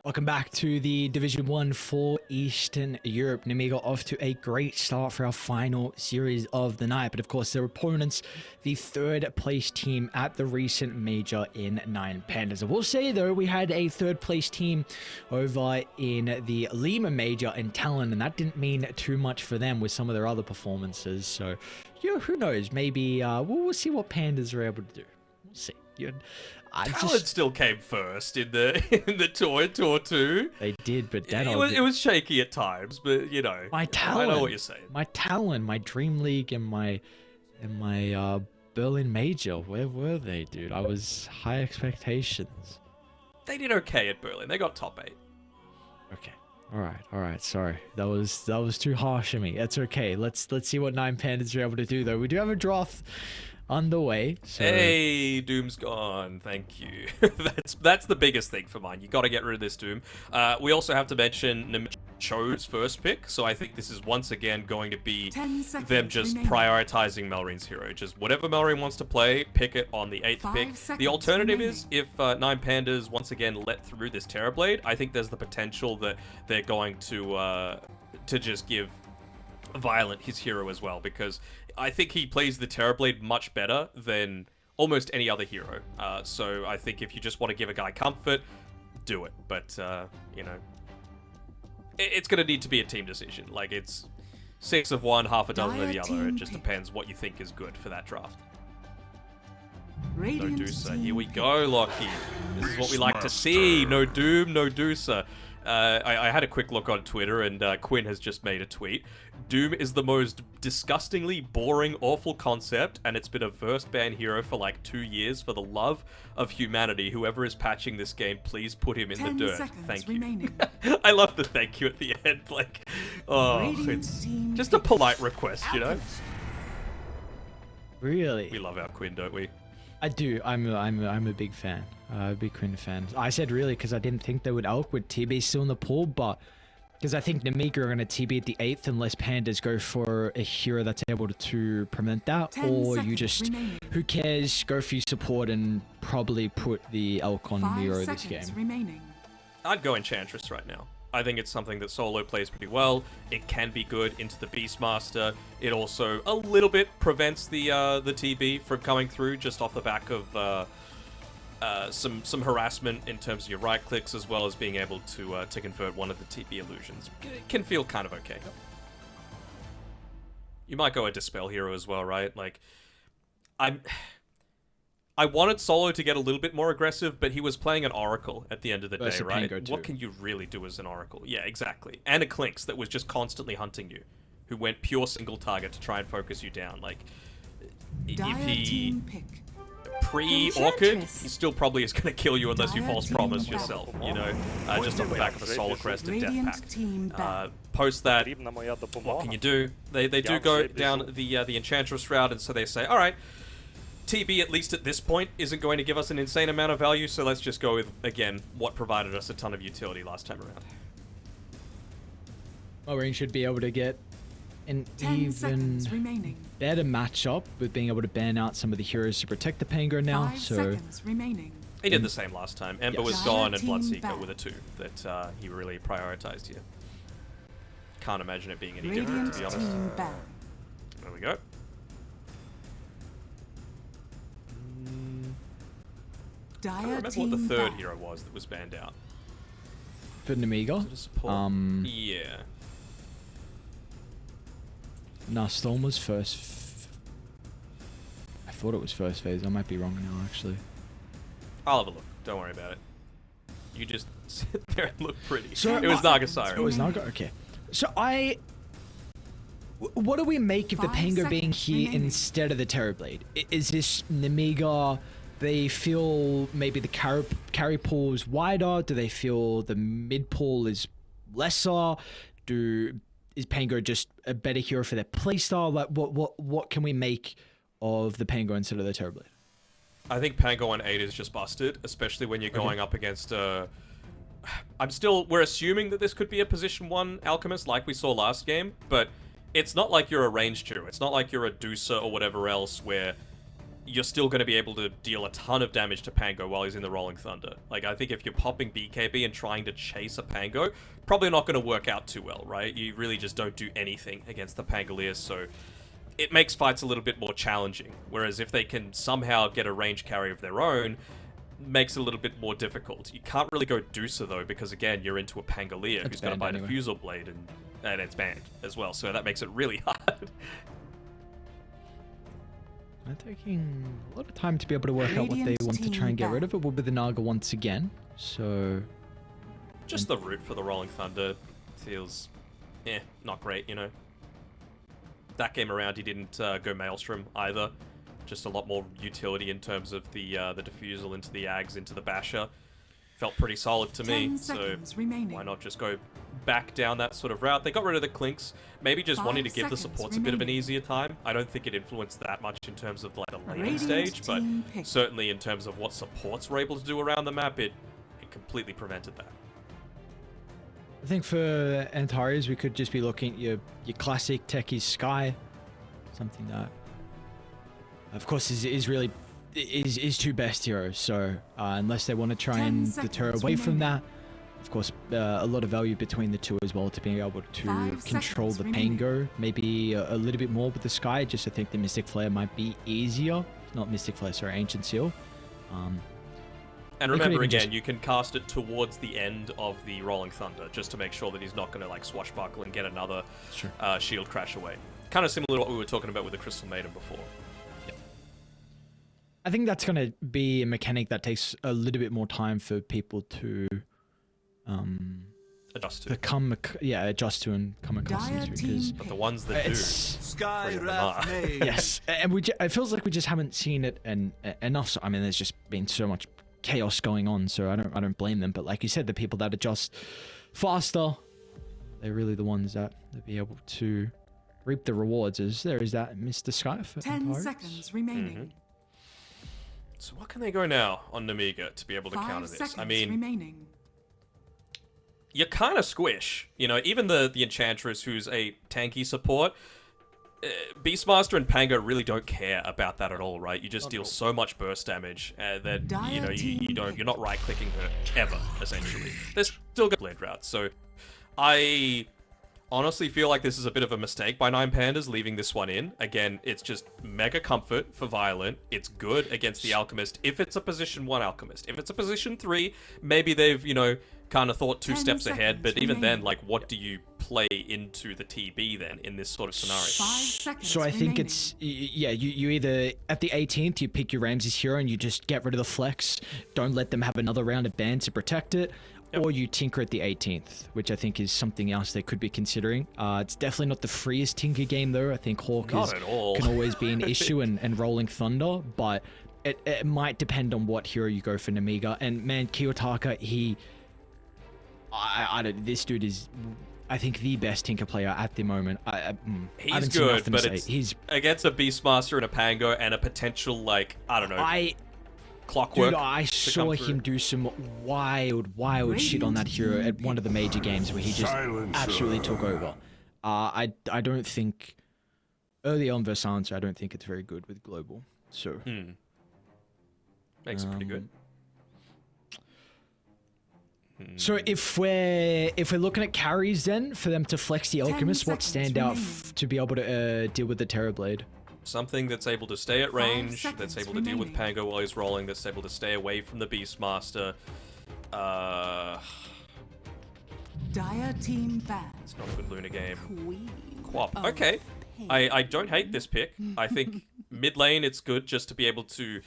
Welcome back to the Division 1 for Eastern Europe. Nemiga off to a great start for our final series of the night. But of course, their opponents, the third place team at the recent major in 9Pandas. I will say though, we had a third place team over in the Lima major in Talon, and that didn't mean too much for them with some of their other performances. So, yeah, who knows? Maybe we'll see what Pandas are able to do. We'll see. Talon still came first in the tour 2. They did, but Danog, it was shaky at times, but you know, my Talon, I know what you're saying. My Talon, my Dream League, and my Berlin Major. Where were they, dude? I was high expectations. They did okay at Berlin. They got top 8. Okay. All right. Sorry, that was too harsh of me. That's okay. Let's see what 9Pandas are able to do, though. We do have a draft underway. So. Hey, Doom's gone. Thank you. that's the biggest thing for mine. You got to get rid of this Doom. We also have to mention Nemiga chose first pick, so I think this is once again going to be them just prioritizing Melrin's hero. Just whatever Melrin wants to play, pick it on the 8th pick. The alternative is if 9Pandas once again let through this Terrorblade, I think there's the potential that they're going to just give Violent his hero as well, because I think he plays the Terrorblade much better than almost any other hero. So I think if you just want to give a guy comfort, do it. But, you know, it's going to need to be a team decision. Like, it's 6 of one, half a dozen of the other. It just depends what you think is good for that draft. No Deucer. Here we go, Lockie. This is what we like to see. No Doom, no Deucer. I had a quick look on Twitter, and Quinn has just made a tweet. Doom is the most disgustingly boring, awful concept, and it's been a first ban hero for like 2 years. For the love of humanity, whoever is patching this game, please put him in the dirt. Thank you. I love the thank you at the end. Like, oh, it's just a polite request, you know? Really? We love our Quinn, don't we? I do. I'm a big fan. Big Quinn fan. I said really because I didn't think they would elk with TB still in the pool, but because I think Nemiga are going to TB at the 8th unless Pandas go for a hero that's able to prevent that, or you just, who cares, go for your support and probably put the elk on Miro this game. I'd go Enchantress right now. I think it's something that solo plays pretty well. It can be good into the Beastmaster. It also a little bit prevents the TB from coming through just off the back of some harassment in terms of your right clicks, as well as being able to convert one of the TB illusions. It can feel kind of okay. You might go a Dispel hero as well, right? Like, I wanted Solo to get a little bit more aggressive, but he was playing an Oracle at the end of the day, right? What can you really do as an Oracle? Yeah, exactly. And a Clinks that was just constantly hunting you, who went pure single target to try and focus you down. Like, if he pre-Orchid, he still probably is going to kill you unless you false promise yourself, you know? Just off the back of a Solar Crest and Death Pact. Post that, what can you do? They do go down the Enchantress route, and so they say, alright, TB, at least at this point, isn't going to give us an insane amount of value, so let's just go with, again, what provided us a ton of utility last time around. Melrin should be able to get an even better matchup with being able to ban out some of the heroes to protect the Pango now, so... He did the same last time. Ember was gone, and Bloodseeker with a 2 that he really prioritized here. Can't imagine it being any different, to be honest. There we go. I don't remember what the third hero was that was banned out. For Nemiga? Yeah. Nah, Storm was first. I thought it was first phase. I might be wrong now, actually. I'll have a look. Don't worry about it. You just sit there and look pretty. So it was Naga Siren. It was Naga? Okay. So what do we make of the Pango being here instead of the Terrorblade? Is this Nemiga... They feel maybe the carry pool is wider? Do they feel the mid pool is lesser? Is Pango just a better hero for their playstyle? Like, what can we make of the Pango instead of the Terrorblade? I think Pango on 8 is just busted, especially when you're going up against we're assuming that this could be a position 1 Alchemist like we saw last game, but it's not like you're a ranged hero. It's not like you're a Deucer or whatever else where you're still going to be able to deal a ton of damage to Pango while he's in the Rolling Thunder. Like, I think if you're popping BKB and trying to chase a Pango, probably not going to work out too well, right? You really just don't do anything against the Pangoliers, so it makes fights a little bit more challenging. Whereas if they can somehow get a range carry of their own, makes it a little bit more difficult. You can't really go Deucer, though, because, again, you're into a Pangolier who's going to buy a Diffusal Blade, and it's banned as well, so that makes it really hard. They're taking a lot of time to be able to work out what they want to try and get rid of. It will be the Naga once again, so... Just the route for the Rolling Thunder feels, not great, you know. That game around, he didn't go Maelstrom either. Just a lot more utility in terms of the Diffusal into the Ags, into the Basher. Felt pretty solid to me, so why not just go back down that sort of route? They got rid of the Clinks, maybe just wanting to give the supports a bit of an easier time. I don't think it influenced that much in terms of like a laning stage, but certainly in terms of what supports were able to do around the map, it completely prevented that. I think for Antares, we could just be looking at your classic techie Sky, something that, of course, is really is two best heroes. So unless they want to try and deter away from that, of course, a lot of value between the two as well to being able to control the Pango, maybe a little bit more with the Sky. Just I think the Mystic Flare might be easier. Not Mystic Flare, sorry, Ancient Seal. And remember, again, you can cast it towards the end of the Rolling Thunder, just to make sure that he's not going to like swashbuckle and get another shield crash away. Kind of similar to what we were talking about with the Crystal Maiden before. I think that's going to be a mechanic that takes a little bit more time for people to adjust to. Adjust to and come accustomed to. Because but the ones that do, yes, and it feels like we just haven't seen it enough. So, I mean, there's just been so much chaos going on, so I don't blame them. But like you said, the people that adjust faster, they're really the ones that will be able to reap the rewards. Is that Mr. Sky for 10 seconds remaining. So what can they go now on Nemiga to be able to counter this? I mean, you're kind of squish. You know, even the Enchantress, who's a tanky support, Beastmaster and Pango really don't care about that at all, right? You just deal so much burst damage that you're not right clicking her ever, essentially. They're still good blade routes, so I honestly feel like this is a bit of a mistake by 9Pandas leaving this one in. Again, it's just mega comfort for Violent. It's good against the Alchemist if it's a position 1 Alchemist. If it's a position 3, maybe they've, kind of thought 2 steps ahead, but even then, like, what do you play into the TB then in this sort of scenario? So I think it's, you either, at the 18th, you pick your Ramses hero and you just get rid of the flex, don't let them have another round of ban to protect it, or you tinker at the 18th, which I think is something else they could be considering. It's definitely not the freest tinker game, though. I think Hawk can always be an issue, and Rolling Thunder, but it might depend on what hero you go for Nemiga. And man, Kiyotaka, this dude is, I think, the best tinker player at the moment. He's good, but he's against a Beastmaster and a Pango and a potential, like, I don't know, Clockwork. Dude, I saw him do some wild shit on that hero at one of the major games where he just absolutely took over. I don't think, early on versus Silencer, I don't think it's very good with Global. So makes it pretty good. So if we're looking at carries then, for them to flex the Alchemist, what stand out to be able to deal with the Terrorblade? Something that's able to stay at range, that's able to deal with Pango while he's rolling, that's able to stay away from the Beastmaster. Dire team ban. It's not a good Luna game. Quap. Okay. I don't hate this pick. I think mid lane it's good just to be able to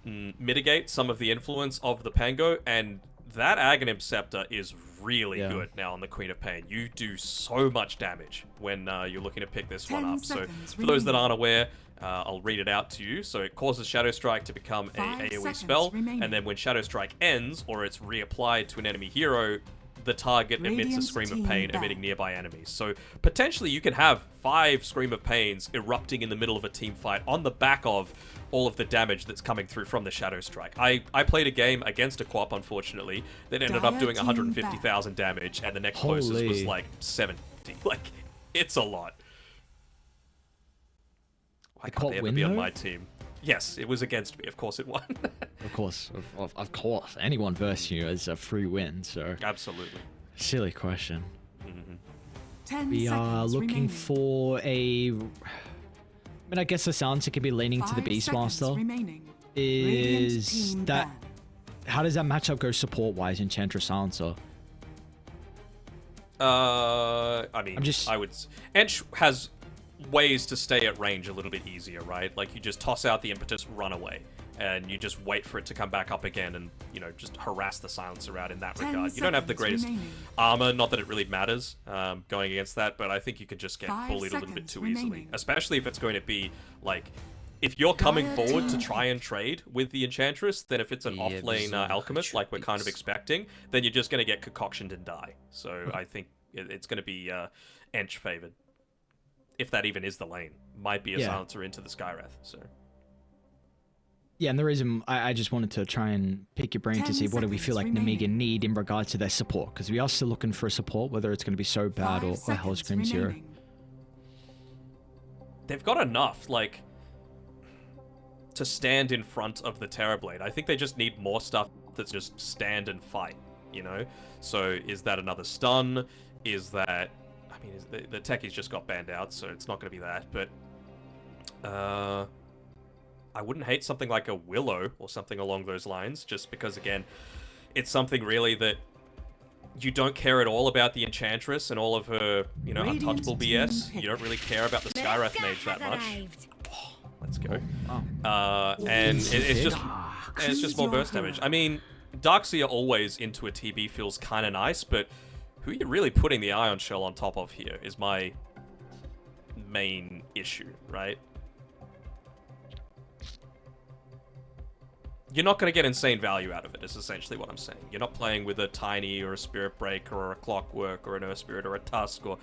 mitigate some of the influence of the Pango, and that Aghanim Scepter is really good now on the Queen of Pain. You do so much damage when you're looking to pick this one up. So for those that aren't aware, I'll read it out to you. So it causes Shadow Strike to become a AoE spell, and then when Shadow Strike ends, or it's reapplied to an enemy hero, the target emits a Scream of Pain, emitting nearby enemies. So potentially you can have 5 Scream of Pains erupting in the middle of a team fight on the back of all of the damage that's coming through from the Shadow Strike. I played a game against a Quap, unfortunately, that ended up doing 150,000 damage, and the next closest was like 70. Like, it's a lot. Why can't they ever be on my team? Yes, it was against me. Of course it won. Of course, of course. Anyone versus you is a free win, so... Absolutely. Silly question. 10 We are seconds looking remaining. for a... I mean, I guess the sounds it could be leaning to the 5 seconds Beastmaster. remaining. Radiant Is team that... ban. How does that matchup go support-wise, Enchantress Silencer? I mean, I'm I would... Ench has ways to stay at range a little bit easier, right? Like, you just toss out the impetus, run away. And you just wait for it to come back up again and, you know, just harass the Silencer out in that 10 regard. You don't have the seconds greatest remaining. armor, not that it really matters going against that, but I think you could just get 5 bullied a little bit seconds too easily. remaining. Especially if it's going to be, like... If you're coming Dire forward to team try and trade with the Enchantress, then if it's an off-lane Alchemist, like we're kind of expecting, then you're just going to get concoctioned and die. So I think it's going to be Ench favored. If that even is the lane. Might be a Yeah. Silencer into the Skywrath, so... Yeah, and the reason I just wanted to try and pick your brain to 10 see what do we feel like seconds Nemiga remaining. need in regards to their support, because we are still looking for a support, whether it's going to be so bad 5 or seconds Hellscream Zero. remaining. They've got enough, like, to stand in front of the Terrorblade. I think they just need more stuff that's just stand and fight, you know? So is that another stun? Is that... I mean, the techies just got banned out, so it's not going to be that, but... I wouldn't hate something like a Willow or something along those lines, just because, again, it's something really that you don't care at all about the Enchantress and all of her, you know, Radiant untouchable team BS. pick. You don't really care about the Skywrath Mage that much. Let's go. And it's just more burst damage. I mean, Darkseer always into a TB feels kind of nice, but who are you really putting the Ion Shell on top of here is my main issue, right? You're not going to get insane value out of it, is essentially what I'm saying. You're not playing with a Tiny or a Spirit Breaker or a Clockwork or an Earth Spirit or a Tusk or...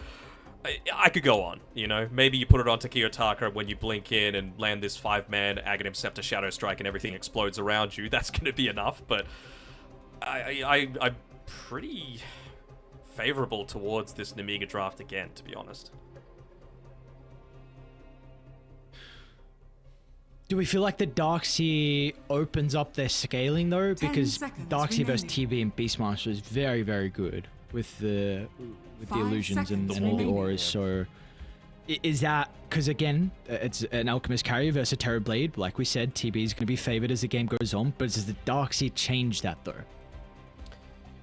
I could go on, you know? Maybe you put it onto Kiyotaka when you blink in and land this 5-man Aghanim Scepter Shadow Strike and everything explodes around you. That's going to be enough, but I'm pretty favorable towards this Nemiga draft again, to be honest. Do we feel like the Darkseer opens up their scaling though? 10 Because seconds Darkseer versus remaining. TB and Beastmaster is very, very good with the 5 illusions and seconds all the remaining. auras. So is that because again it's an Alchemist carrier versus a Terrorblade? Like we said, TB is going to be favored as the game goes on. But does the Darkseer change that though?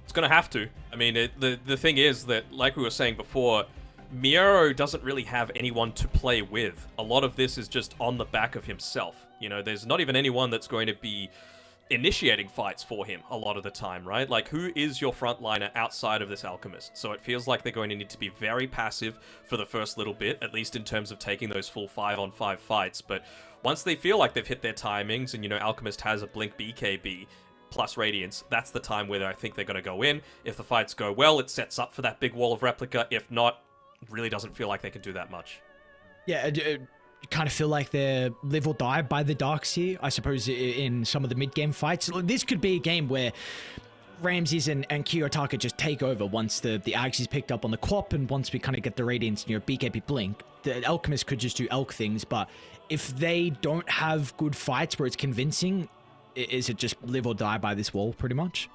It's going to have to. I mean, the thing is that, like we were saying before, Miero doesn't really have anyone to play with. A lot of this is just on the back of himself. You know, there's not even anyone that's going to be initiating fights for him a lot of the time, right? Like, who is your frontliner outside of this Alchemist? So it feels like they're going to need to be very passive for the first little bit, at least in terms of taking those full 5-on-5 fights. But once they feel like they've hit their timings and, you know, Alchemist has a Blink BKB plus Radiance, that's the time where I think they're going to go in. If the fights go well, it sets up for that big wall of replica. If not, really doesn't feel like they can do that much. Yeah, you kind of feel like they're live or die by the Darkseer, I suppose, in some of the mid-game fights. This could be a game where Ramses and Kiyotaka just take over once the Ags is picked up on the Quap, and once we kind of get the Radiance and your BKB Blink. The Alchemist could just do Elk things, but if they don't have good fights where it's convincing, is it just live or die by this wall, pretty much?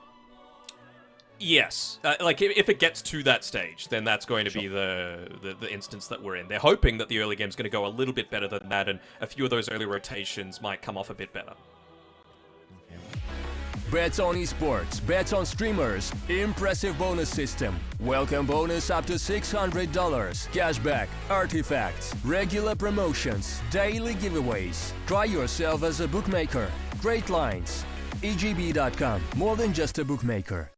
Yes. Like, if it gets to that stage, then that's going to be the instance that we're in. They're hoping that the early game's going to go a little bit better than that, and a few of those early rotations might come off a bit better. Bets on esports, bets on streamers, impressive bonus system. Welcome bonus up to $600. Cashback, artifacts, regular promotions, daily giveaways. Try yourself as a bookmaker. Great lines. EGB.com, more than just a bookmaker.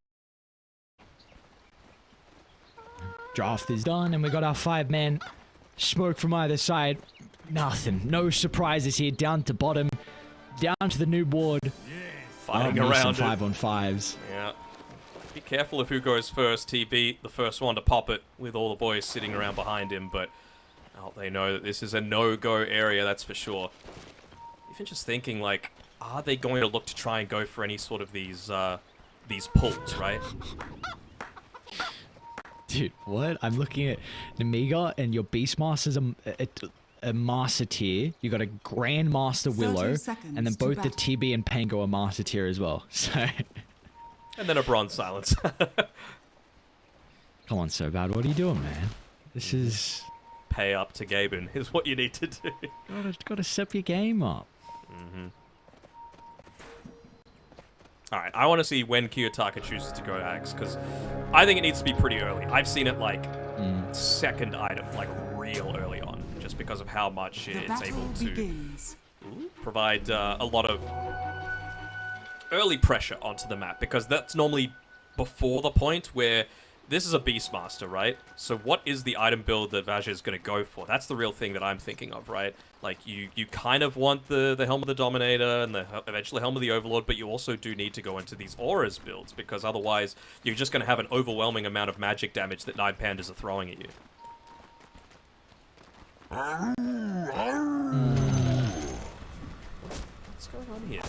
Draft is done, and we got our 5-man smoke from either side. Nothing. No surprises here. Down to bottom. Down to the new ward. Fighting Some around it. 5-on-5s. Yeah. Be careful of who goes first. TB, the first one to pop it, with all the boys sitting around behind him, but they know that this is a no-go area, that's for sure. Even just thinking, like, are they going to look to try and go for any sort of these pulls, right? Dude, what? I'm looking at Nemiga, and your Beastmasters, a Master tier, you got a Grandmaster 30 Willow, seconds and then to both the battle. TB and Pango are Master tier as well. So, And then a Bronze Silence. come on, so bad. What are you doing, man? This is Pay up to Gaben is what you need to do. gotta step your game up. Alright, I want to see when Kiyotaka chooses to go Axe, because I think it needs to be pretty early. I've seen it like second item, like real early on, just because of how much The it's battle able to begins. provide a lot of early pressure onto the map, because that's normally before the point where this is a Beastmaster, right? So what is the item build that Vaj is going to go for? That's the real thing that I'm thinking of, right? Like, you kind of want the Helm of the Dominator and the eventually Helm of the Overlord, but you also do need to go into these Auras builds, because otherwise you're just going to have an overwhelming amount of magic damage that 9Pandas are throwing at you. What's going on here?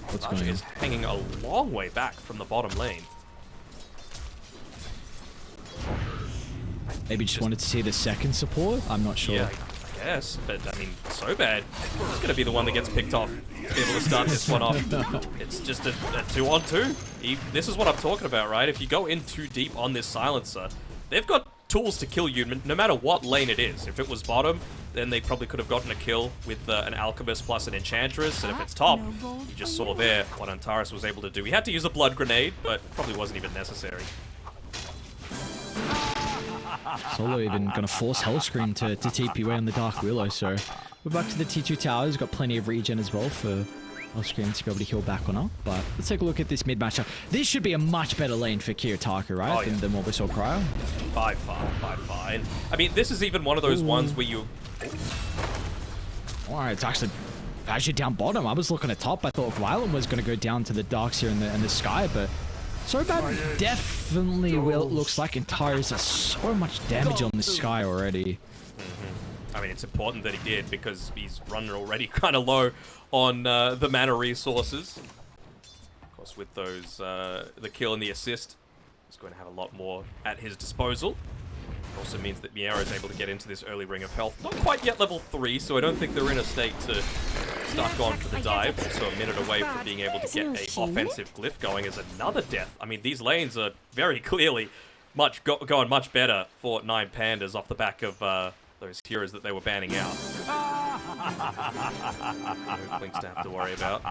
What's Vaj going on? is hanging a long way back from the bottom lane. Maybe just wanted to see the second support. I'm not sure. Yeah, I guess, but I mean, so bad. He's going to be the one that gets picked off. Be able to start this one off. It's just a 2-on-2. This is what I'm talking about, right? If you go in too deep on this silencer, they've got tools to kill you no matter what lane it is. If it was bottom, then they probably could have gotten a kill with an Alchemist plus an Enchantress, and if it's top, you just saw there what Antares was able to do. He had to use a Blood Grenade, but probably wasn't even necessary. Solo even gonna force Hellscream to TP away on the Dark Willow, so we're back to the T2 towers. Got plenty of regen as well for Hellscream to be able to heal back on up. But let's take a look at this mid matchup. This should be a much better lane for Kiyotaka, right? Oh, yeah. than what we saw prior. By far, by far. And, I mean, this is even one of those ones where you... Alright, it's actually down bottom. I was looking at top. I thought Violent was gonna go down to the Darks here in the sky, but so bad definitely looks like Antares has so much damage on the sky already. I mean, it's important that he did, because he's running already kind of low on the mana resources. Of course, with those, the kill and the assist, he's going to have a lot more at his disposal. It also means that Miera is able to get into this early ring of health. Not quite yet level 3, so I don't think they're in a state to start going for the dive. Also a minute away from being able to get a offensive glyph going as another death. I mean, these lanes are very clearly going much better for 9Pandas off the back of those heroes that they were banning out. No Clinks to have to worry about.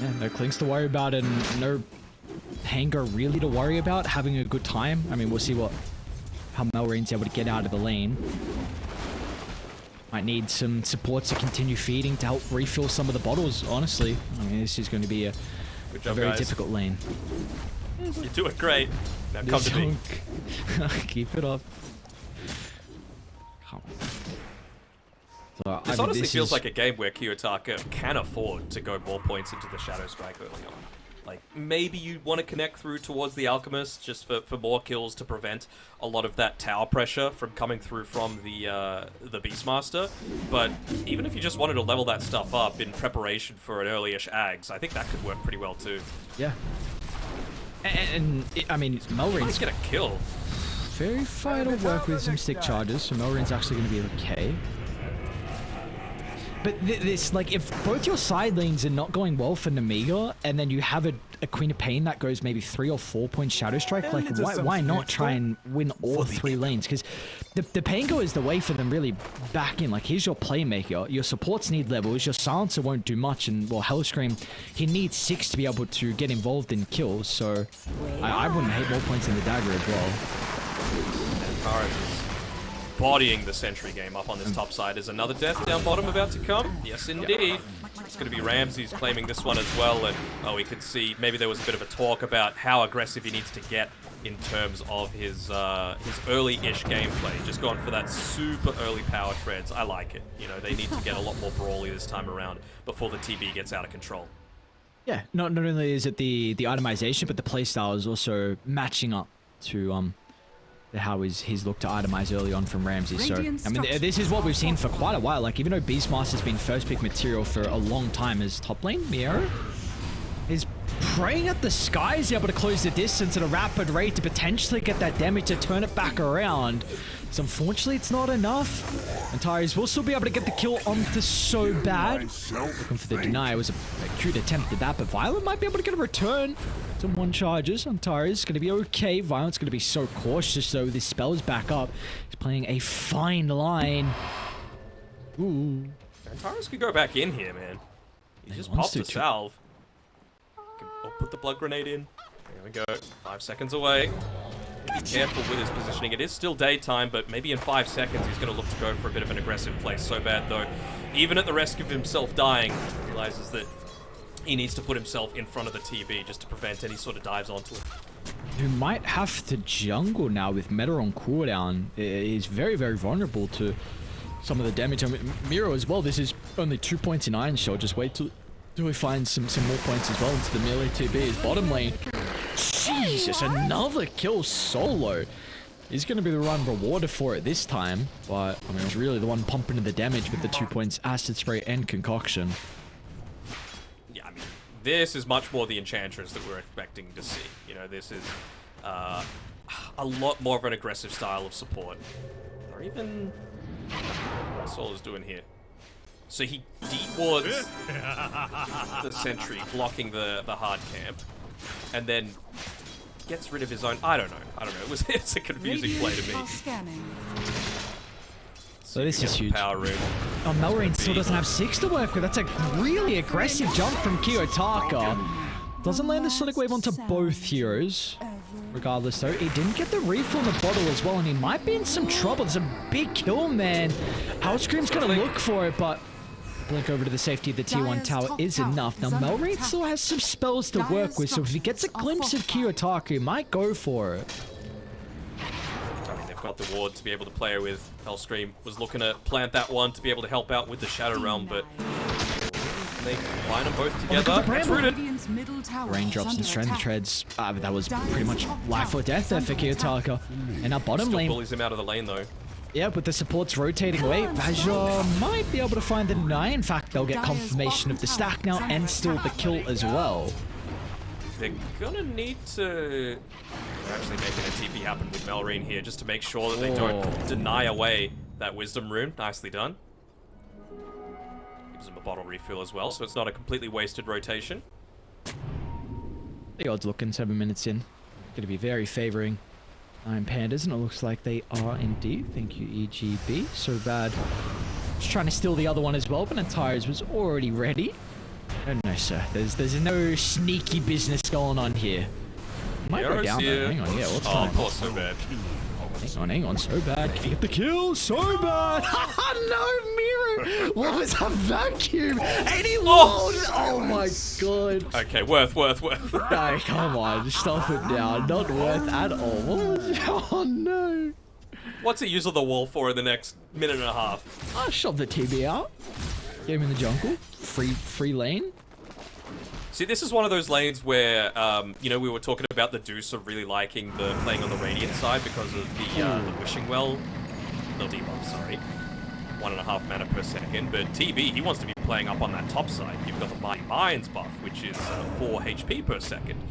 Yeah, no Clinks to worry about, and no Hanger really to worry about, having a good time. I mean, we'll see how Melrain's able to get out of the lane. Might need some supports to continue feeding to help refill some of the bottles, honestly. I mean, this is going to be a Good job, very guys. difficult lane. You're doing great. Now come to me. Keep it up. Come on. So, This honestly feels like a game where Kiyotaka can afford to go more points into the Shadow Strike early on. Like, maybe you want to connect through towards the Alchemist just for more kills to prevent a lot of that tower pressure from coming through from the Beastmaster. But even if you just wanted to level that stuff up in preparation for an early-ish Ags, I think that could work pretty well too. Yeah. I mean, Melrain's Get a kill. very fine to work with some stick charges, so Melrain's actually going to be okay. But this, like, if both your side lanes are not going well for Nemiga, and then you have a Queen of Pain that goes maybe 3 or 4 point Shadow Strike, like, why not try and win all 3 lanes? Because the Pango is the way for them really back in. Like, here's your playmaker, your supports need levels, your silencer won't do much, and, well, Hellscream, he needs 6 to be able to get involved in kills, so I wouldn't hate more points in the dagger as well. Antares is bodying the sentry game up on this top side. Is another death down bottom about to come? Yes, indeed. It's going to be Ramses claiming this one as well, and we could see maybe there was a bit of a talk about how aggressive he needs to get in terms of his early-ish gameplay. Just going for that super early power treads. I like it. You know, they need to get a lot more brawly this time around before the TB gets out of control. Yeah, not only is it the itemization, but the playstyle is also matching up to how he's looked to itemize early on from Ramsey. So, I mean, this is what we've seen for quite a while. Like, even though Beastmaster's been first pick material for a long time as top lane, Miera, is praying at the skies, able to close the distance at a rapid rate to potentially get that damage to turn it back around. So unfortunately, it's not enough. Antares will still be able to get the kill onto So Bad. Looking for the deny. It was a cute attempt at that, but Violent might be able to get a return. Some one charges. Antares is going to be okay. Violent's going to be so cautious, though. This spell is back up. He's playing a fine line. Ooh. Antares could go back in here, man. He just popped a salve. I'll put the blood grenade in. There we go. 5 seconds away. Be careful with his positioning. It is still daytime, but maybe in 5 seconds he's going to look to go for a bit of an aggressive play. So Bad, though, even at the risk of himself dying, realizes that he needs to put himself in front of the TB just to prevent any sort of dives onto it. Who might have to jungle now with Meta on cooldown. Is very, very vulnerable to some of the damage. I mean, Miro as well. This is only 2 points in Iron Shell. Just wait till we find some more points as well into the melee TB. His bottom lane. Jesus, another kill solo. He's going to be the one rewarded for it this time. But, I mean, it was really the one pumping the damage with the 2 points, Acid Spray, and Concoction. Yeah, I mean, this is much more the Enchantress that we're expecting to see. You know, this is a lot more of an aggressive style of support. Or even... what Solo's doing here. So he dewards the sentry, blocking the hard camp, and then gets rid of his own. I don't know. It's a confusing play to me. So this is huge. Power room. Oh, Melrain still doesn't have 6 to work with. That's a really aggressive jump from Kiyotaka. Doesn't land the Sonic Wave onto both heroes. Regardless, though, he didn't get the refill in the bottle as well, and he might be in some trouble. There's a big kill, man. Hellscream's gonna look for it, but blink over to the safety of the T1 tower is enough. Now, Melrain still has some spells to work with, so if he gets a glimpse of Kiyotaka, he might go for it. I mean, they've got the ward to be able to play with. Hellscream was looking to plant that one to be able to help out with the Shadow Realm, but they combine them both together. It's rooted. Raindrops and strength treads. That was pretty much life or death there for Kiyotaka. And our bottom Still lane. bullies him out of the lane, though. Yeah, with the supports rotating away, Vajor might be able to find the deny. In fact, they'll get confirmation of the stack now and still the kill as well. They're gonna need to actually making a TP happen with Melrain here just to make sure that they don't deny away that Wisdom Rune. Nicely done. Gives them a bottle refill as well, so it's not a completely wasted rotation. The odds looking 7 minutes in. Going to be very favoring 9Pandas, and it looks like they are indeed. Thank you, EGB. So Bad. Just trying to steal the other one as well, but Antares was already ready. No, sir. There's no sneaky business going on here. Might go down though. Hang on, yeah. What's Oh, poor So Bad. Hang on, So Bad. Can you get the kill? So Bad! No, Miro! What was that vacuum? And he won! Oh my god. Okay, worth. No, come on. Stop it now. Not worth at all. What was... Oh no. What's he use of the wall for in the next minute and a half? I shoved the TB out. Get him in the jungle. Free lane. See, this is one of those lanes where, you know, we were talking about the Deucer really liking the playing on the Radiant side because of the Wishing Well, no debuff, sorry. 1.5 mana per second, but TB, he wants to be playing up on that top side. You've got the Mighty Mines buff, which is 4 HP per second.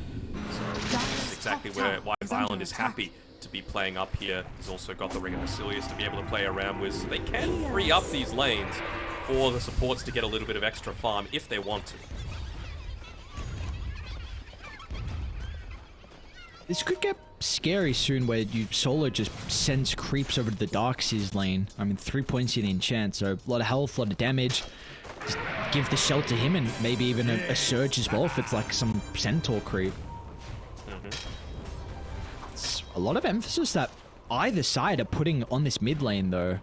So that's exactly why Violent is happy to be playing up here. He's also got the Ring of Basilius to be able to play around with, so they can free up these lanes for the supports to get a little bit of extra farm if they want to. This could get scary soon where you solo just sends creeps over to the Darkseers lane. I mean, 3 points in the enchant, so a lot of health, a lot of damage. Just give the shell to him and maybe even a surge as well if it's like some centaur creep. It's a lot of emphasis that either side are putting on this mid lane though.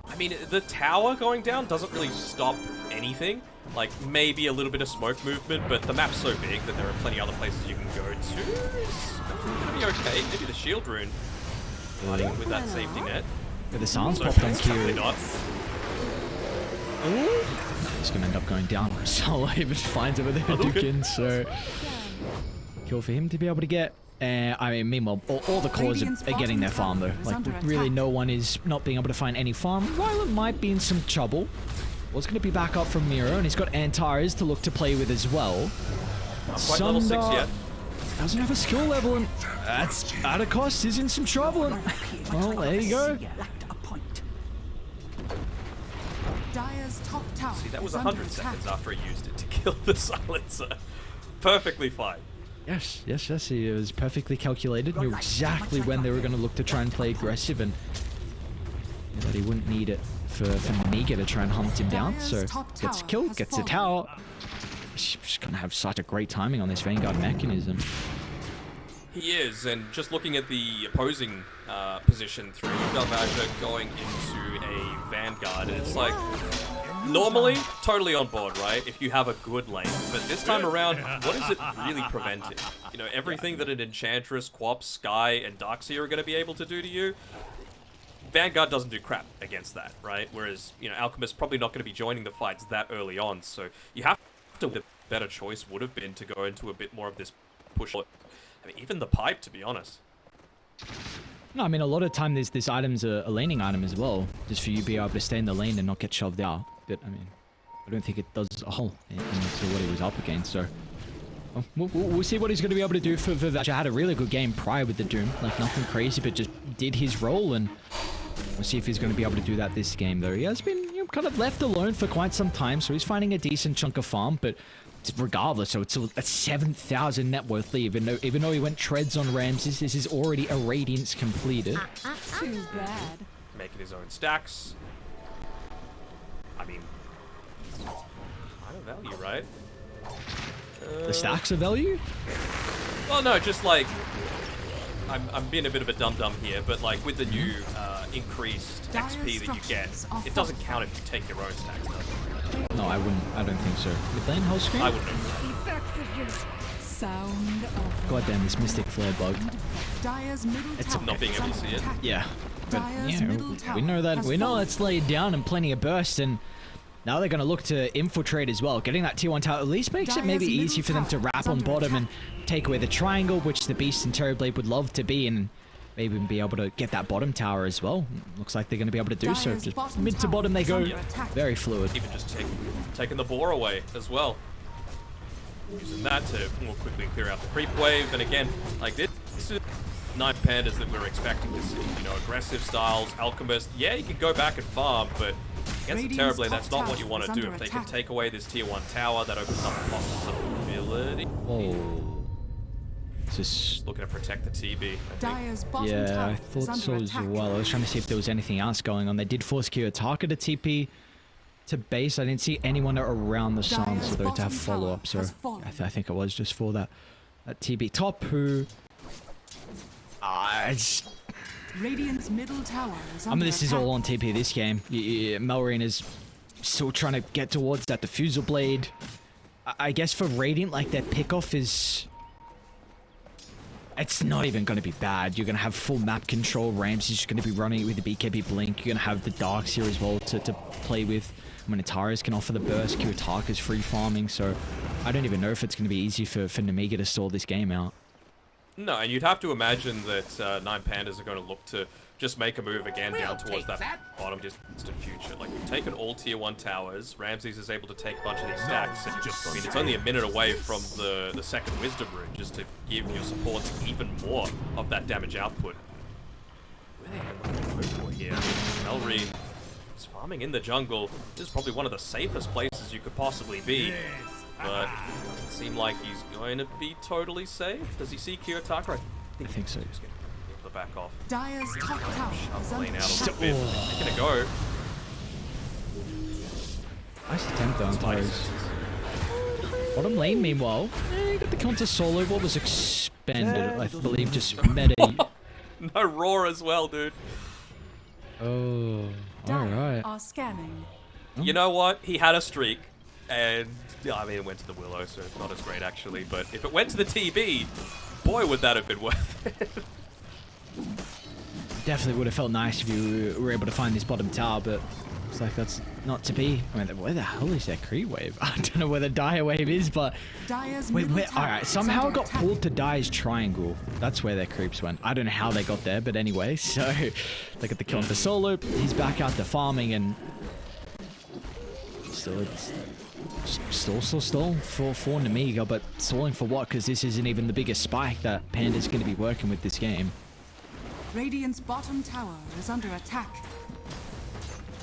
I mean, the tower going down doesn't really stop anything. Like, maybe a little bit of smoke movement, but the map's so big that there are plenty other places you can go to. It's gonna be okay. Maybe the shield rune. With that safety net. Yeah, the silence So popped on definitely Q. not. He's gonna end up going down. Solo even finds over there Dukin, so kill for him to be able to get. I mean, meanwhile, all the cores are getting their farm though. Like, really no one is not being able to find any farm. Violent might be in some trouble. Was going to be back up from Miro, and he's got Antares to look to play with as well. Not quite level 6 yet. Doesn't have a skill level, and that's at a cost. He's in some trouble. And, well, there you go. Dire's top tower. See, that was is under 100 attack. seconds after he used it to kill the silencer. Perfectly fine. Yes. He was perfectly calculated. Knew exactly when they were going to look to try and play aggressive, and that he wouldn't need it for Nemiga to try and hunt him down. So gets killed, gets a tower. She's going to have such a great timing on this Vanguard mechanism. He is, and just looking at the opposing position through Galvaja going into a Vanguard, it's like, normally, totally on board, right? If you have a good lane. But this time around, what is it really preventing? You know, everything that an Enchantress, Quap, Sky, and Darkseer are going to be able to do to you, Vanguard doesn't do crap against that, right? Whereas, you know, Alchemist's probably not going to be joining the fights that early on, so you have to... The better choice would have been to go into a bit more of this push. I mean, even the pipe, to be honest. No, I mean, a lot of time this item's a laning item as well, just for you to be able to stay in the lane and not get shoved out. But, I mean, I don't think it does a whole into what he was up against, so... Well, we'll see what he's going to be able to do for that. I had a really good game prior with the Doom, like nothing crazy, but just did his role, and we'll see if he's going to be able to do that this game, though. He has been, you know, kind of left alone for quite some time, so he's finding a decent chunk of farm, but regardless, so it's a 7,000 net worth lead, even though he went treads on Ramses. This is already a Radiance completed. Too bad. Making his own stacks. I mean, kind of value, right? The stacks of value? Well, no, just like, I'm being a bit of a dum-dum here, but like with the new increased XP that you get, it doesn't count if you take your own stacks, does it? No, I don't think so. With lane whole screen? I wouldn't. Sound of God damn, this Mystic Flare bug. Dire's middle It's tower not being is able to under see it. attack. Yeah. But, Dire's yeah, middle we tower know that. has We know fallen. it's laid down and plenty of burst, and now they're going to look to infiltrate as well. Getting that tier 1 tower at least makes it maybe Dire's easy for them to middle wrap tower on is under bottom and attack. take away the triangle, which the Beast and Terrorblade would love to be, and maybe even be able to get that bottom tower as well. Looks like they're going to be able to do so. Dire's Just bottom mid to tower bottom they is go. under attack. Very fluid. Even just taking the boar away as well. Using that to more quickly clear out the creep wave, and again, like this is 9Pandas that we're expecting to see. You know, aggressive styles, Alchemist. Yeah, you can go back and farm, but against the Radiant's Terrorblade, that's top not what you tower want is to do. under If they can attack. take away this tier 1 tower, that opens up a possibility. Oh. Just Looking to protect the TB. I think. Dire's bottom yeah, tower I is thought under so as attack. well. I was trying to see if there was anything else going on. They did force Kiyotaka to TP to base. I didn't see anyone around the Sansa though to bottom have follow-up, so tower has fallen. I think it was just for that TB top who... Radiant's middle tower is I under mean, this is all attack. on TP this game. Melrine is still trying to get towards that diffusal blade. I guess for Radiant, like, their pickoff is... It's not even going to be bad. You're going to have full map control. Ramsey's just going to be running it with the BKB Blink. You're going to have the Darks here as well to play with. I mean, Ataris can offer the burst. Kiyotaka's free farming, so I don't even know if it's going to be easy for Nemiga to stall this game out. No, and you'd have to imagine that 9Pandas are going to look to just make a move again down towards that bottom distant future. Like, you've taken all tier 1 towers. Ramses is able to take a bunch of these stacks. And I mean, it's only a minute away from the second Wisdom Rune just to give your supports even more of that damage output. Where are they going to go for here? Melrine is farming in the jungle. This is probably one of the safest places you could possibly be. But it doesn't seem like he's going to be totally safe. Does he see Kiyotaka? I think so. He's going to be able to back off. Dire's top tower is Lane under out a attack. little bit. They're gonna go. Nice attempt though on Ataris. Bottom lane, meanwhile, got the counter solo. What was expanded, I believe, just meta. No roar as well, dude. Oh, alright. Are scanning. You know what? He had a streak, and yeah, I mean, it went to the Willow, so it's not as great actually. But if it went to the TB, boy, would that have been worth it. Definitely would have felt nice if you were able to find this bottom tower, but it's like that's not to be. I mean, where the hell is that creep wave? I don't know where the dire wave is, but Dire's wait, middle where? tower All right, is somehow under it got attack. pulled to Dire's triangle. That's where their creeps went. I don't know how they got there, but anyway. So look at the kill for solo. He's back out to farming, and still, it's stall for Nemiga, but stalling for what? Because this isn't even the biggest spike that Panda's going to be working with this game. Radiant's bottom tower is under attack.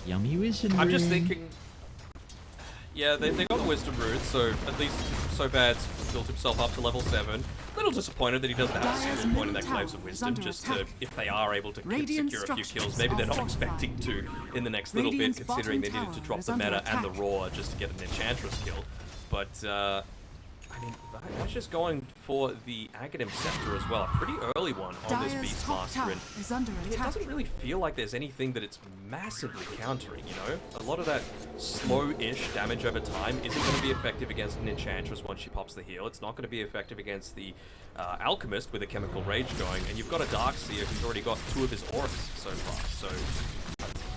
Yummy Wisdom I'm just Rune. thinking. Yeah, they got the Wisdom Rune, so at least Sobad's built himself up to level 7. A little disappointed that he doesn't have a single point in that Glaives of Wisdom, just to, if they are able to secure a few kills. Maybe they're not expecting to in the next little bit, considering they needed to drop the meta and the Roar just to get an Enchantress kill. But, I mean, Vash is going for the Aghanim Scepter as well. A pretty early one on this Beastmaster, and it doesn't really feel like there's anything that it's massively countering, you know? A lot of that slow-ish damage over time isn't going to be effective against an Enchantress once she pops the heal. It's not going to be effective against the Alchemist with a Chemical Rage going, and you've got a Darkseer who's already got 2 of his auras so far, so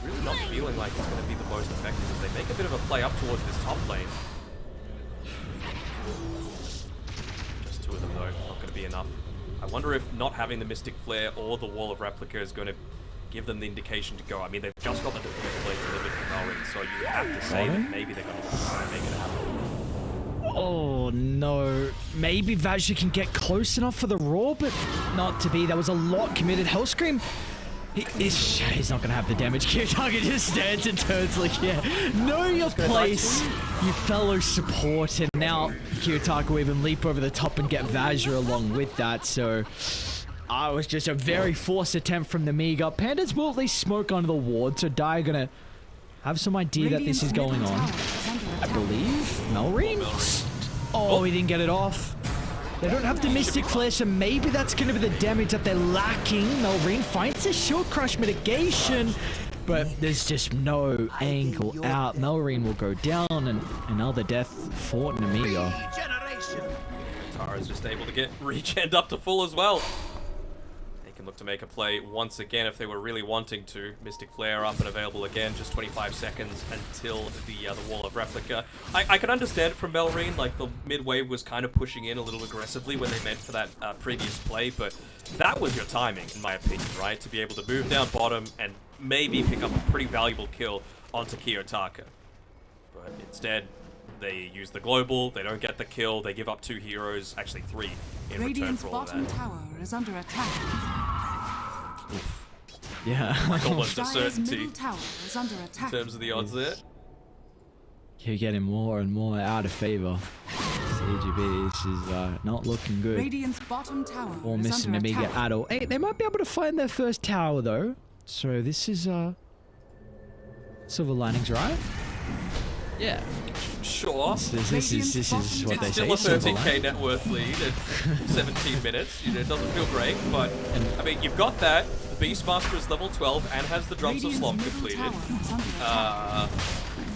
really not feeling like it's going to be the most effective as they make a bit of a play up towards this top lane. Just 2 of them though, not going to be enough. I wonder if not having the Mystic Flare or the Wall of Replica is going to give them the indication to go. I mean, they've just got the Defensive Blade delivered from Elrin, so you have to say that maybe they're going to try and make it happen. Oh no, maybe Vajra can get close enough for the Roar, but not to be. That was a lot committed. Hellscream, he's not going to have the damage. Kiyotaka just stands and turns like, yeah, know your place, you fellow support. And now Kiyotaka will even leap over the top and get Vajra along with that. So it was just a very forced attempt from Nemiga. Pandas will at least smoke under the ward, so Dire going to have some idea that this is going on. I believe Melreen? Oh, he didn't get it off. They don't have the Mystic Flare, so maybe that's going to be the damage that they're lacking. Melreen finds a Shield Crush mitigation, but there's just no angle out. Melreen will go down, and another death for Nemiga. Tara's just able to get regen up to full as well. Can look to make a play once again if they were really wanting to. Mystic Flare up and available again, just 25 seconds until the Wall of Replica. I can understand it from Melreen, like the mid wave was kind of pushing in a little aggressively when they meant for that previous play, but that was your timing, in my opinion, right? To be able to move down bottom and maybe pick up a pretty valuable kill onto Kiyotaka. But instead, they use the global, they don't get the kill, they give up 2 heroes, actually 3, in return for all of that. Radiant's bottom tower is under attack. Yeah. Like almost a certainty tower is under attack. in terms of the odds there. You're getting more and more out of favor. CGB, this is not looking good. Radiant's bottom tower Or is missing under Nemiga attack. at all. Hey, they might be able to find their first tower though. So this is silver linings, right? Yeah. Sure. This is what they It's say. still a silver 13k lining. net worth lead at 17 minutes. You know, it doesn't feel great, but I mean, you've got that. The Beastmaster is level 12 and has the Drums of Radiant's Slump middle completed. tower is under attack.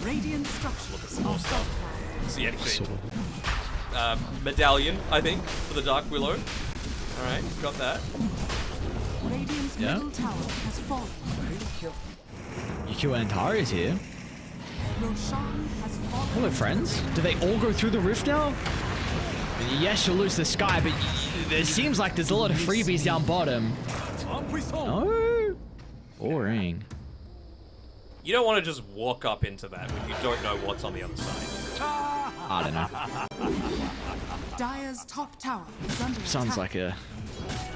Radiant structures Look at some more are stuff. fortified. See anything. Silver. Medallion, I think, for the Dark Willow. Alright, you've got that. Radiant's Yeah. middle tower has fallen. Yukio and Antari's here. Roshan has fallen. Hello, friends. Do they all go through the rift now? Yes, you'll lose the sky, but it seems like there's a lot of freebies down bottom. Oh, boring. You don't want to just walk up into that when you don't know what's on the other side. I don't know. Dire's top tower is under Sounds attack. like a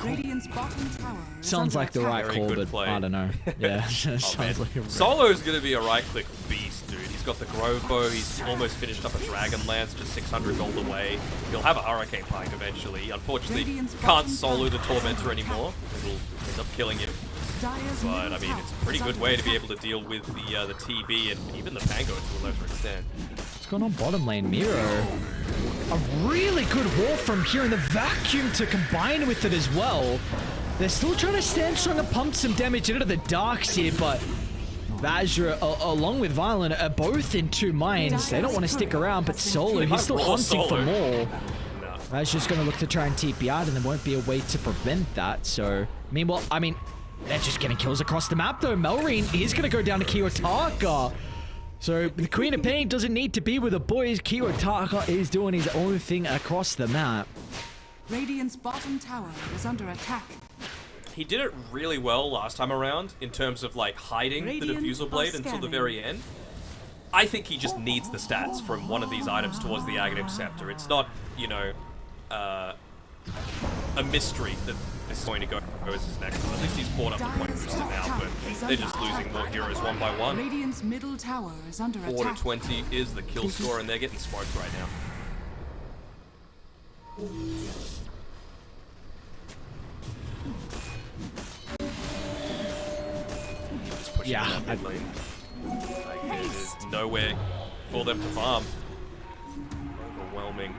Radiant's bottom tower is sounds under like the attack. right Very call, good but play. I don't know. Yeah, Oh, sounds man. like a Solo's going to be a right-click beast, dude. He's got the Grove Bow, he's almost finished up a Dragon Lance, just 600 gold away. He'll have a Hurricane Pike eventually. Unfortunately, Radiant's can't bottom solo the tower is Tormentor under anymore. It'll end up killing him. Dire's But, middle I mean, tower it's a pretty is good under way to be attack. able to deal with the TB and even the Pango to a lesser extent. What's going on bottom lane? Miro. A really good wall from here, and the vacuum to combine with it as well. They're still trying to stand strong and pump some damage into the Darkseer, but Vajra, along with Violent, are both in 2 minds. They don't want to stick around, but Solo, he's still Raw hunting for Solo. more. No. Vajra's going to look to try and TP out, and there won't be a way to prevent that. So, meanwhile, I mean, they're just getting kills across the map, though. Melreen is going to go down to Kiyotaka. So, the Queen of Pain doesn't need to be with the boys. Kiyotaka is doing his own thing across the map. Radiant's bottom tower is under attack. He did it really well last time around in terms of like hiding the Radiant Diffusal are Blade until the scanning. very end. I think he just needs the stats from one of these items towards the Aghanim Scepter. It's not, you know, a mystery that this is going to go as his next one. At least he's bought up the point booster now, but they're just losing more heroes one by one. Radiant's middle tower is under 4 attack. to 20 is the kill score, and they're getting smoked right now. Just pushing Yeah, that mid lane. Like, there's nowhere for them to farm. Overwhelming.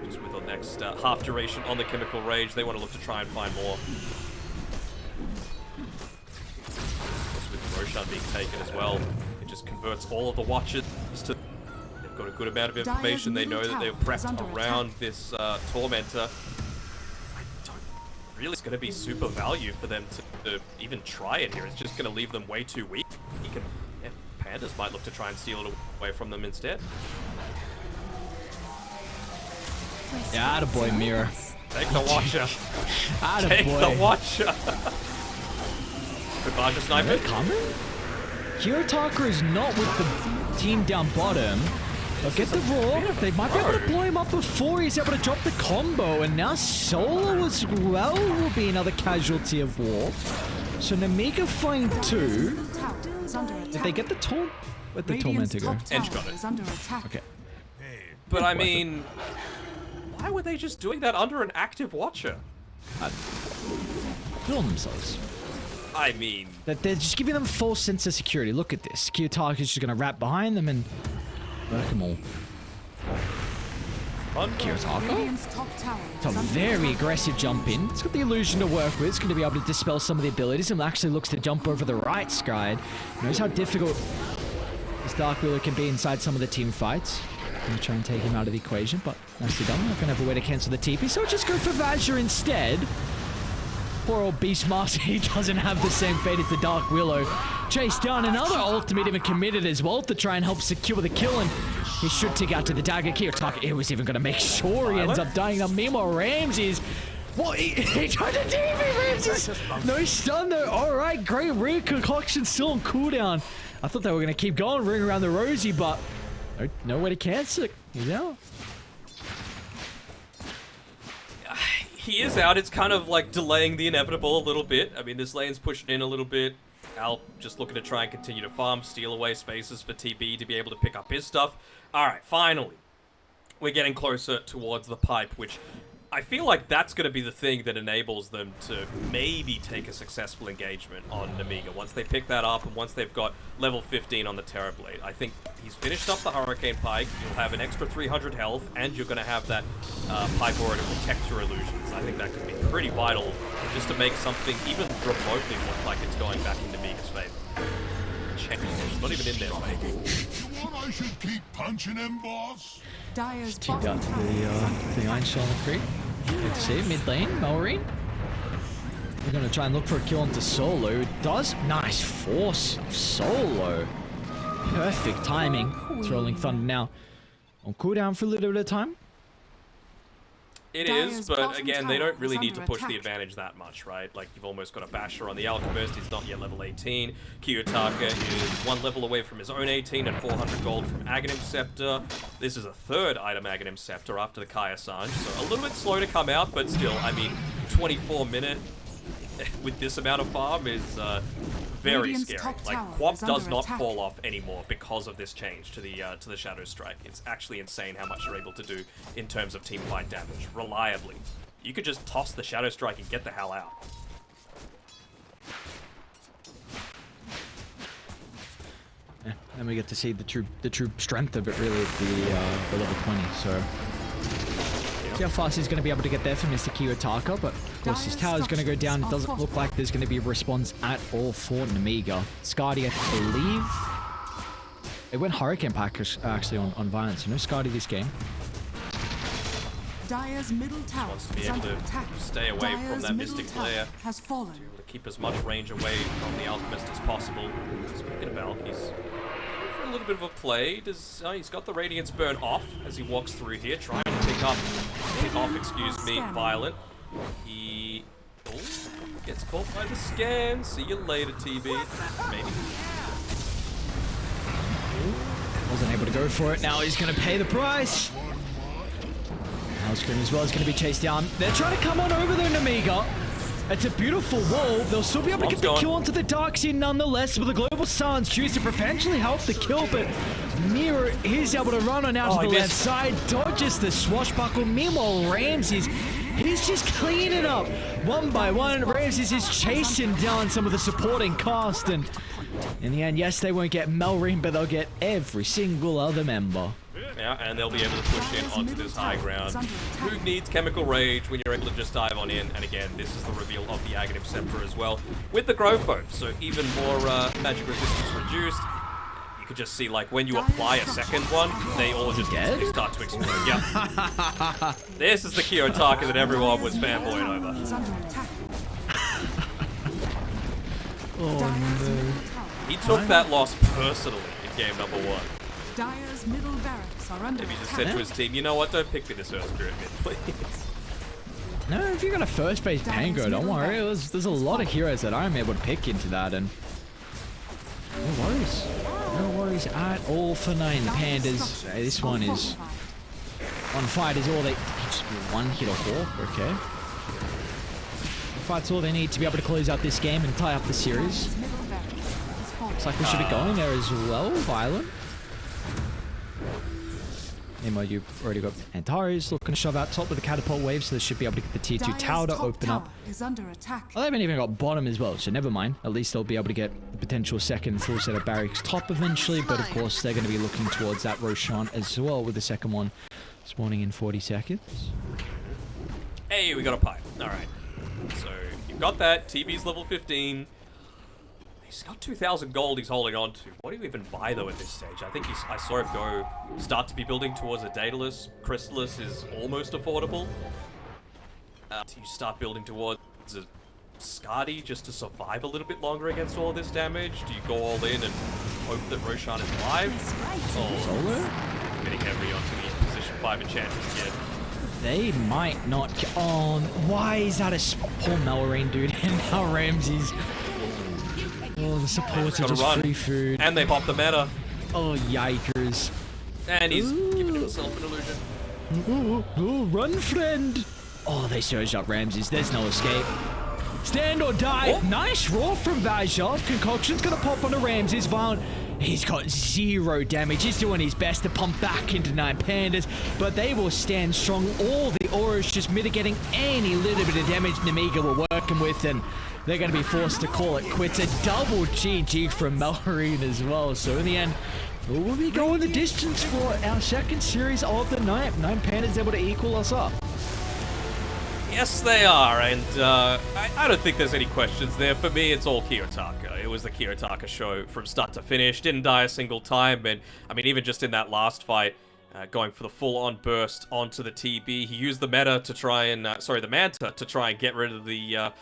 Just with the next half duration on the Chemical Rage, they want to look to try and find more. Just with Roshan being taken as well, it just converts all of the Watchers to... They've got a good amount of information. They know that they're prepped around this Tormentor. I don't really... It's going to be super value for them to even try it here. It's just going to leave them way too weak. He can... Yeah, Pandas might look to try and steal it away from them instead. Yeah, attaboy, Mirror. Take the Watcher. Attaboy. Take the Watcher. Goodbye to Sniper. They're coming? Kiyotaka is not with the team down bottom. They'll get the raw. They might be able to blow him up before he's able to drop the combo. And now Solo as well will be another casualty of war. So Nemiga find 2. Did they get the Torn? Where'd the Tormentor go? Edge got it. Okay. But I mean, why were they just doing that under an active Watcher? Kill themselves. I mean, That they're just giving them false sense of security. Look at this. Kiyotaka is just going to wrap behind them and wreck them all. Kiyotaka? It's a very aggressive jump in. It's got the illusion to work with. It's going to be able to dispel some of the abilities and actually looks to jump over the right side. Knows how difficult this Dark Wheeler can be inside some of the team fights. Gonna try and take him out of the equation, but nicely done. Not gonna have a way to cancel the TP, so just go for Vazir instead. Poor old Beastmaster, he doesn't have the same fate as the Dark Willow. Chase down another ultimate, even committed as well to try and help secure the kill, and he should take out to the dagger. Kiyotaka, he was even gonna make sure he ends up dying. Now, meanwhile, Ramses, what? He tried to TP Ramses! No stun though. Alright, great ring concoction still on cooldown. I thought they were gonna keep going, ring around the rosy, but no way to cancel it. He's out. he is out. It's kind of like delaying the inevitable a little bit. I mean, this lane's pushing in a little bit. Al just looking to try and continue to farm, steal away spaces for TB to be able to pick up his stuff. Alright, finally. We're getting closer towards the pipe, which I feel like that's going to be the thing that enables them to maybe take a successful engagement on Nemiga. Once they pick that up and once they've got level 15 on the Terrorblade. I think he's finished up the Hurricane Pike, you'll have an extra 300 health, and you're going to have that Pipe Aura to protect your illusions. I think that could be pretty vital just to make something even remotely look like it's going back in Nemiga's favor. Check, it's not even in there, mate. You want I should keep punching him, boss? Dyer's Teamed bottom out to tower the is under Iron attack. Shell on the creep. Good to see. Mid lane, Melrine. We're going to try and look for a kill onto Solo. It does. Nice force. Solo. Perfect timing. It's Rolling Thunder now on cooldown for a little bit of time. It Dyer's is, but bottom again, they tower don't really is need to under push the attack. advantage that much, right? Like, you've almost got a Basher on the Alchemist, he's not yet level 18. Kiyotaka is 1 level away from his own 18 and 400 gold from Aghanim Scepter. This is a third item Aghanim Scepter after the Kaya Sanj, so a little bit slow to come out, but still, I mean, 24 minute with this amount of farm is very Radiant's scary. top Like, tower Quap is does under not attack. fall off anymore because of this change to the Shadow Strike. It's actually insane how much you're able to do in terms of team fight damage, reliably. You could just toss the Shadow Strike and get the hell out. Yeah, and we get to see the true strength of it really at the level 20. So see how fast he's going to be able to get there for Mr. Kiyotaka, but of course his tower is going to go down. It doesn't look like there's going to be a response at all for Nemiga. Skadi, I believe, it went Hurricane Pack actually on Violence. So no Skadi this game. Dyer's middle tower Wants to be is able under to attack. stay away from Dyer's that middle Mystic tower Flare. has fallen. To be able to keep as much range away from the Alchemist as possible. Speaking of Alk, he's going for a little bit of a play. He's got the Radiance Burn off as he walks through here, trying to pick off, Violent. He gets caught by the scan. See you later, TB. Maybe. Wasn't able to go for it. Now he's going to pay the price. Now Scream as well is going to be chased down. They're trying to come on over though, Nemiga. It's a beautiful wall. They'll still be able to get the kill onto the Dark Scene nonetheless, with the Global Silence choose to potentially help the kill, but Mira is able to run on out to the left side, dodges the swashbuckle. Meanwhile, Ramses, he's just cleaning up one by one. Ramses is chasing down some of the supporting cast, and in the end, yes, they won't get Melreen, but they'll get every single other member. Yeah, and they'll be able to push in onto this high ground. Who needs Chemical Rage when you're able to just dive on in? And again, this is the reveal of the Aghanim Scepter as well, with the Growth Bow, so even more magic resistance reduced. You could just see, like, when you apply a second one, they all just they start to explode. Yeah. This is the Kiyotaka that everyone was fanboying over. Oh no. He took that loss personally in game number 1. Dire's middle barracks are under If he just attack. said to his team, you know what, don't pick me this Earth Spirit mid, please. No, if you got a first base Pango, don't worry. There's a lot of heroes that I'm able to pick into that, and no worries. No worries at all for 9Pandas. This one is on fight is all they just be one hit or Hawk, okay. Fight's all they need to be able to close out this game and tie up the series. Looks like we should be going there as well, Violent. Meanwhile, you've already got Antares looking to shove out top with the catapult wave, so they should be able to get the tier 2 tower to open up. Is under attack. Well, they haven't even got bottom as well, so never mind. At least they'll be able to get the potential second full set of barracks top eventually, but of course they're going to be looking towards that Roshan as well with the second one spawning in 40 seconds. Hey, we got a pipe. Alright. So, you've got that. TB's level 15. He's got 2,000 gold he's holding on to. What do you even buy, though, at this stage? I think I saw him go start to be building towards a Daedalus. Chrysalis is almost affordable. You start building towards a Skadi just to survive a little bit longer against all of this damage. Do you go all in and hope that Roshan is live? Oh, getting heavy onto the position 5 Enchantress again. They might not. Why is that a poor Melreen, dude? And now Ramses. Oh, the supports are just run. free food. And they pop the meta. Oh, yikers. And he's giving himself an illusion. Ooh, run, friend. Oh, they surged up Ramses. There's no escape. Stand or die. Oh. Nice roll from Vajov. Concoction's going to pop onto Ramses. Violent. He's got 0 damage. He's doing his best to pump back into 9Pandas, but they will stand strong. All the auras just mitigating any little bit of damage Nemiga were working with, and they're going to be forced to call it quits. A double GG from Melreen as well. So in the end, we'll be going the distance for our second series of the night. 9Pandas able to equal us up. Yes, they are, and I don't think there's any questions there. For me, it's all Kiyotaka. It was the Kiyotaka show from start to finish. Didn't die a single time, and I mean, even just in that last fight, going for the full-on burst onto the TB, he used the meta to try and, the Manta to try and get rid of the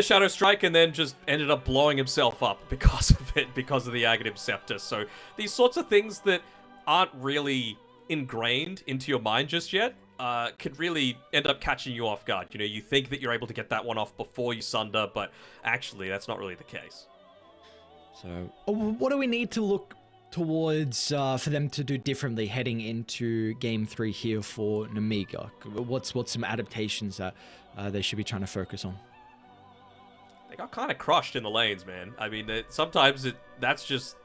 Shadow Strike, and then just ended up blowing himself up because of it, because of the Aghanim Scepter. So these sorts of things that aren't really ingrained into your mind just yet, could really end up catching you off guard. You know, you think that you're able to get that one off before you sunder, but actually that's not really the case. So, what do we need to look towards for them to do differently heading into Game 3 here for Nemiga? What's some adaptations that they should be trying to focus on? They got kind of crushed in the lanes, man. I mean, sometimes that's just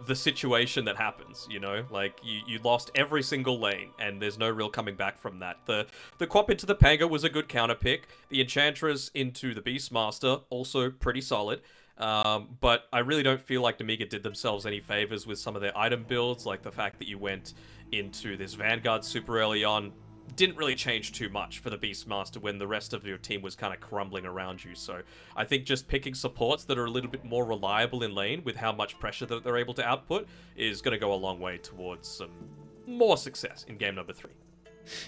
the situation that happens, you know? Like, you lost every single lane, and there's no real coming back from that. The Quap into the Pango was a good counter pick. The Enchantress into the Beastmaster, also pretty solid. But I really don't feel like Nemiga did themselves any favors with some of their item builds, like the fact that you went into this Vanguard super early on. Didn't really change too much for the Beastmaster when the rest of your team was kind of crumbling around you. So I think just picking supports that are a little bit more reliable in lane with how much pressure that they're able to output is going to go a long way towards some more success in game number 3.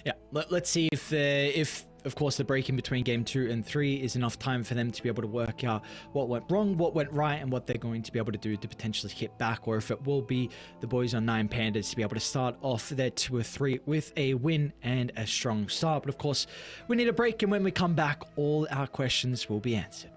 Yeah, let's see if of course the break in between game 2 and 3 is enough time for them to be able to work out what went wrong, what went right, and what they're going to be able to do to potentially hit back, or if it will be the boys on 9Pandas to be able to start off their 2 or 3 with a win and a strong start. But of course, we need a break, and when we come back, all our questions will be answered.